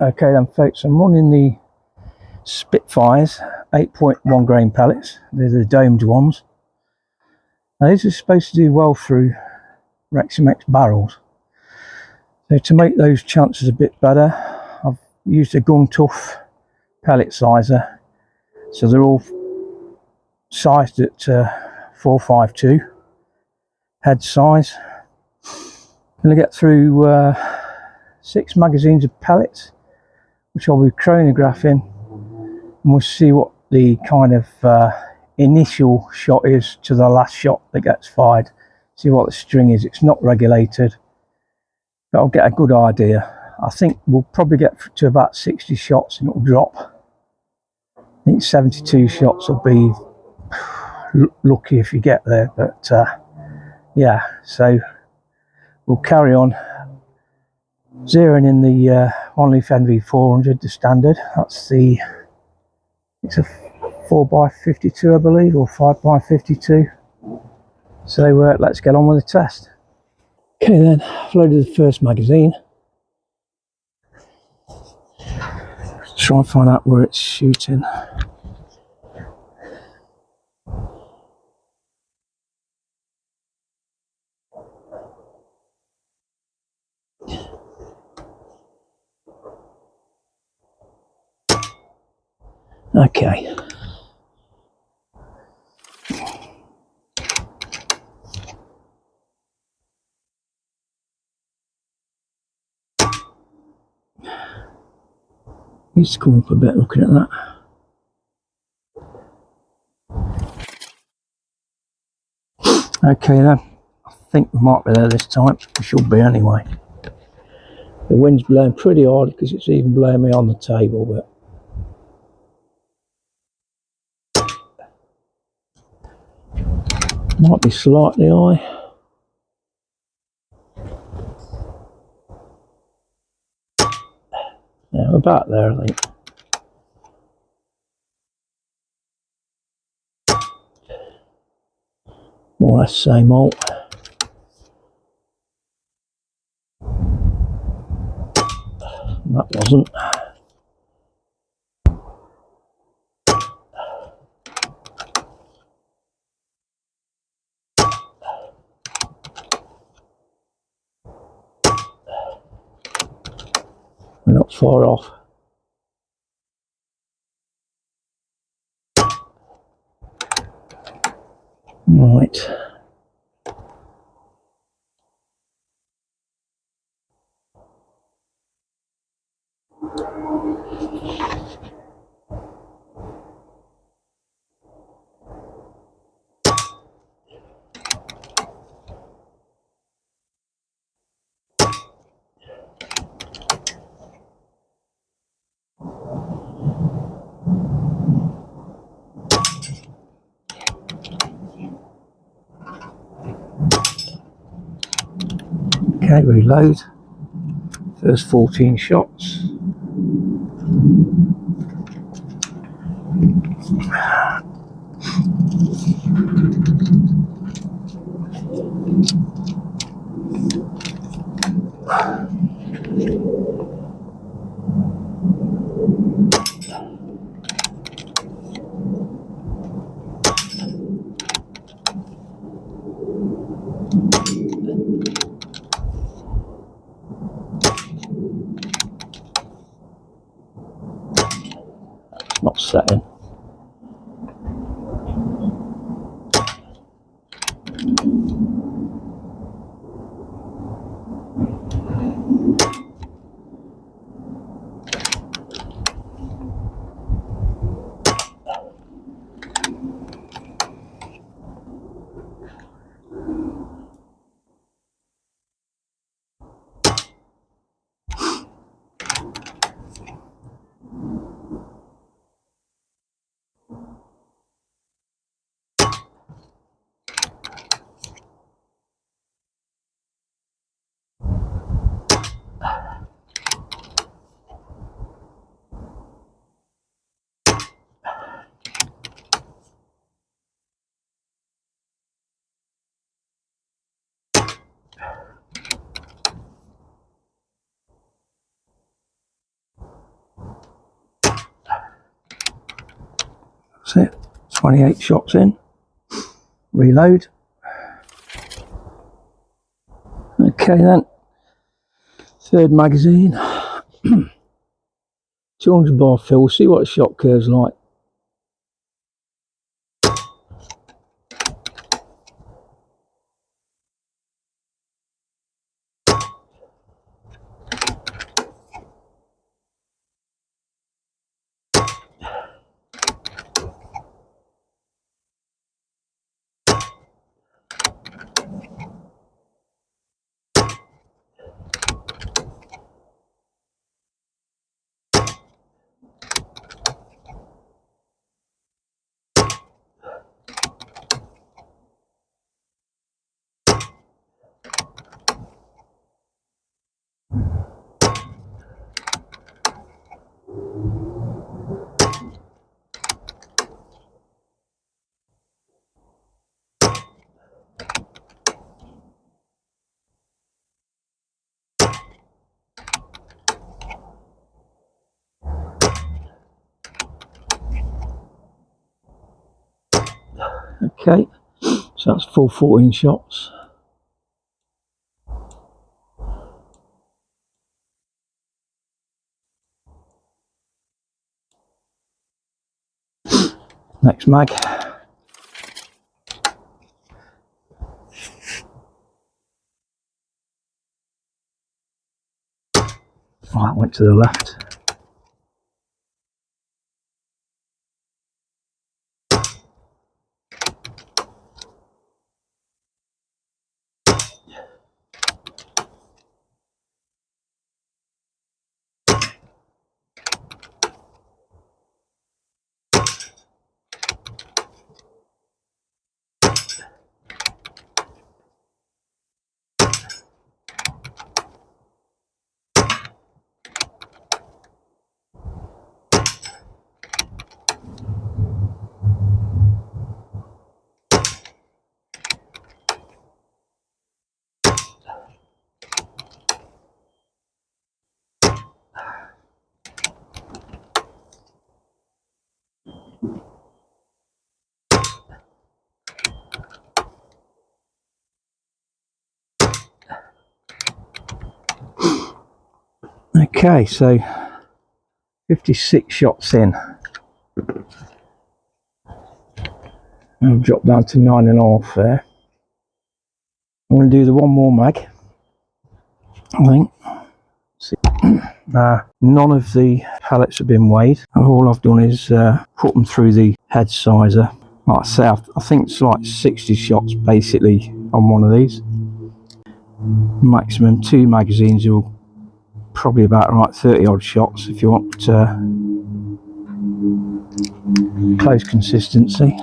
Okay then folks, I'm running the Spitfires 8.1 grain pellets. They're the domed ones. Now these are supposed to do well through Reximex barrels. So to make those chances a bit better, I've used a Gun Tuff pellet sizer. So they're all sized at 452 head size. I'm going to get through 6 magazines of pellets, which I'll be chronographing, and we'll see what the kind of initial shot is to the last shot that gets fired. See what the string is. It's not regulated, but I'll get a good idea. I think we'll probably get to about 60 shots and it'll drop. I think 72 shots will be lucky if you get there, but yeah, so we'll carry on zeroing in the one leaf NV400, the standard. That's the, it's a 4x52 I believe, or 5x52. So let's get on with the test. Okay then, I've loaded the first magazine. Try and find out where it's shooting. Okay. Needs to come up a bit looking at that. Okay then, I think we might be there this time. We should be anyway. The wind's blowing pretty hard because it's even blowing me on the table, but might be slightly high. Yeah, we're about there, I think. More or less same old. That wasn't. We're not far off. Right. Okay, reload. First 14 shots. Not setting. it. 28 shots in. Reload. Okay then. Third magazine. 200 bar fill. We'll see what the shot curve's like. Okay, so that's full 14 shots. Next mag. Oh, that went to the left. Okay, so 56 shots in. I've dropped down to 9.5 there. I'm going to do the one more mag, I think. See. None of the pellets have been weighed. All I've done is put them through the head sizer. Like I say, I think it's like 60 shots basically on one of these. Maximum 2 magazines will probably about right 30 odd shots if you want close consistency.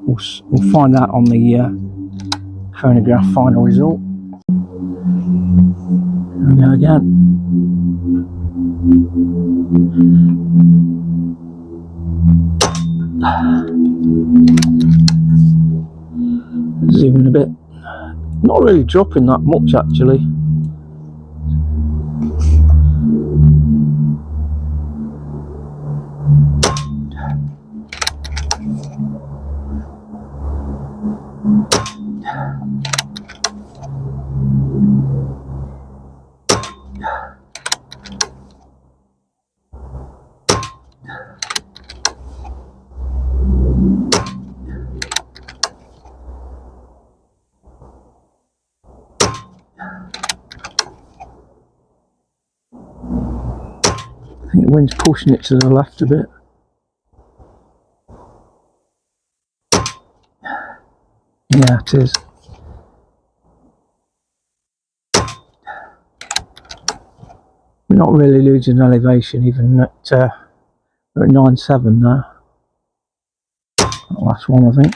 We'll find out on the chronograph final result. Here we go again. Zoom in a bit. Not really dropping that much actually. I think the wind's pushing it to the left a bit. Yeah, it is. We're not really losing elevation even at we're at 9.7 now. That last one, I think.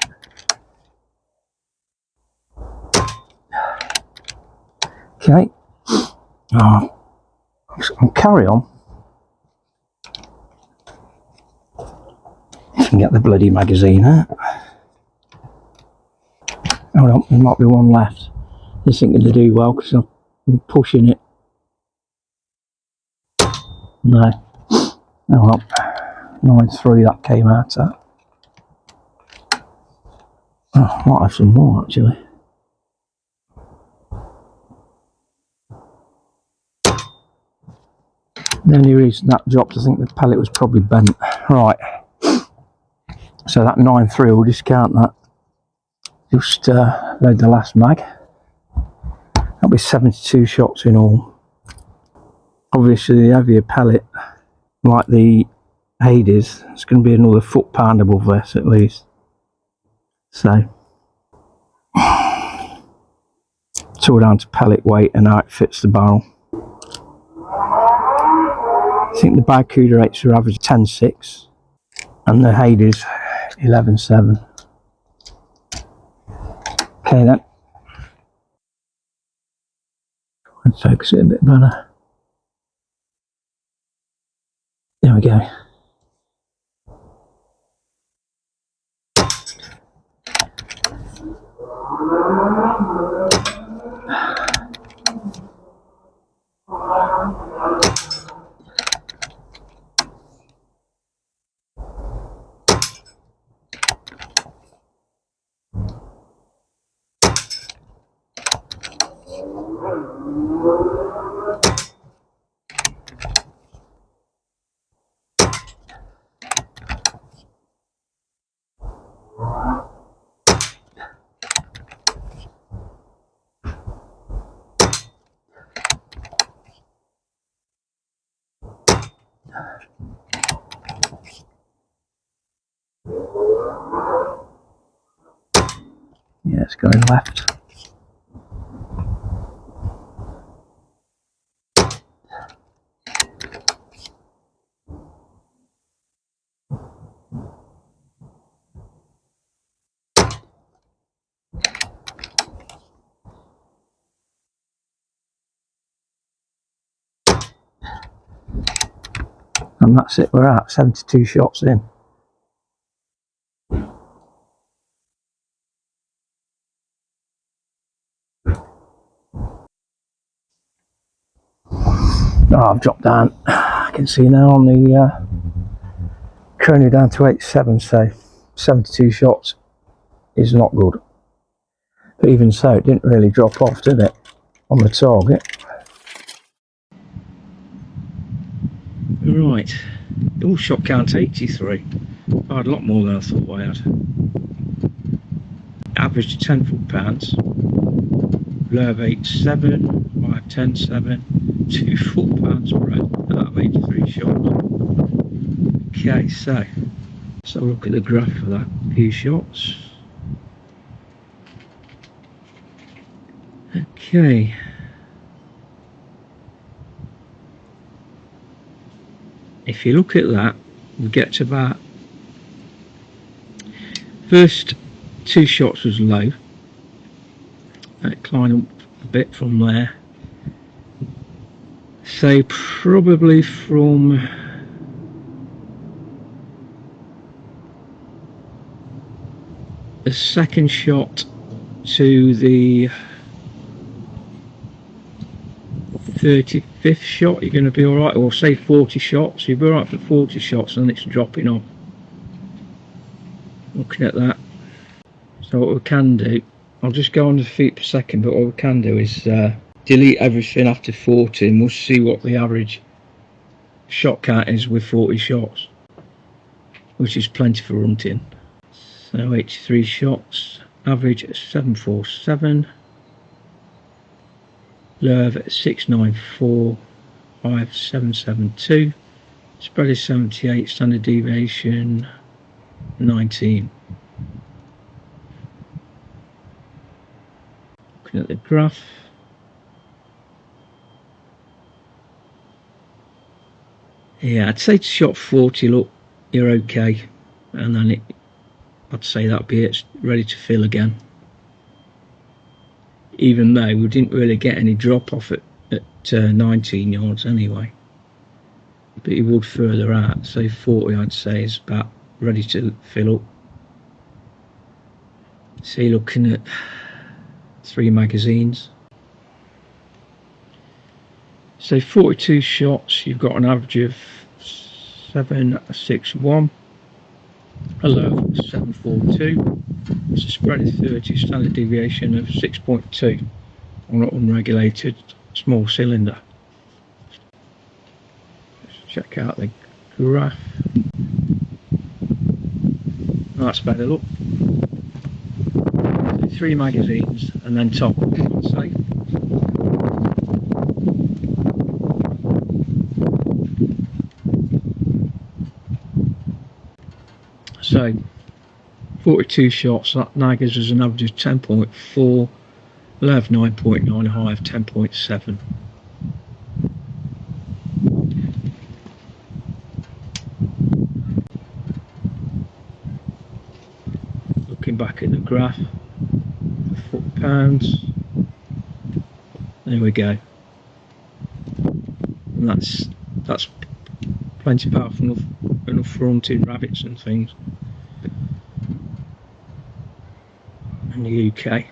Okay. I'll carry on. If I can get the bloody magazine out. Hold on, there might be one left. This ain't going to do well because I'm pushing it. No. Oh well. 9.3 that came out at. Oh, might have some more actually. The only reason that dropped, I think the pellet was probably bent. Right, so that 9.3, we'll discount that. Just load the last mag. That'll be 72 shots in all. Obviously the heavier pellet, like the Hades, it's going to be another foot-pound above this at least. So it's all down to pellet weight and how it fits the barrel. I think the Barracuda 8s are average 10.6 and the Hades 11.7. Okay then. Let's focus it a bit better. There we go. Yeah, it's going left. And that's it, we're at 72 shots in. Oh, I've dropped down. I can see now on the chrono down to 87, so 72 shots is not good. But even so, it didn't really drop off, did it, on the target? Right, all shot count 83. I had a lot more than I thought I had. Average 10 foot-pounds. Low of 8.7, 5 10.7, 2 foot-pounds spread out of 83 shots. Okay, so let's have a look at the graph for that. Few shots. Okay. If you look at that, we get to about first 2 shots was low. It climbed up a bit from there. So probably from the second shot to the 35th shot you're going to be alright, or say 40 shots, you'll be alright for 40 shots and then it's dropping off. Looking at that, so what we can do, I'll just go on the feet per second, but what we can do is delete everything after 40 and we'll see what the average shot count is with 40 shots, which is plenty for hunting. So 83 shots, average 747, low of 694, 5772, spread is 78, standard deviation 19. Looking at the graph, yeah, I'd say to shot 40, look, you're okay, and then I'd say that'd be it, ready to fill again. Even though we didn't really get any drop off at 19 yards anyway, but you would further out, so 40 I'd say is about ready to fill up. So you're looking at 3 magazines. So 42 shots, you've got an average of 761, a low of 742, It's a spread of 30, standard deviation of 6.2 on an unregulated small cylinder. Let's check out the graph. That's better, look. 3 magazines and then top up, I'd say. So 42 shots, that now gives us an average of 10.4, lev 9.9, high of 10.7. Looking back at the graph, foot-pounds, there we go, and that's plenty powerful enough for hunting rabbits and things in the UK.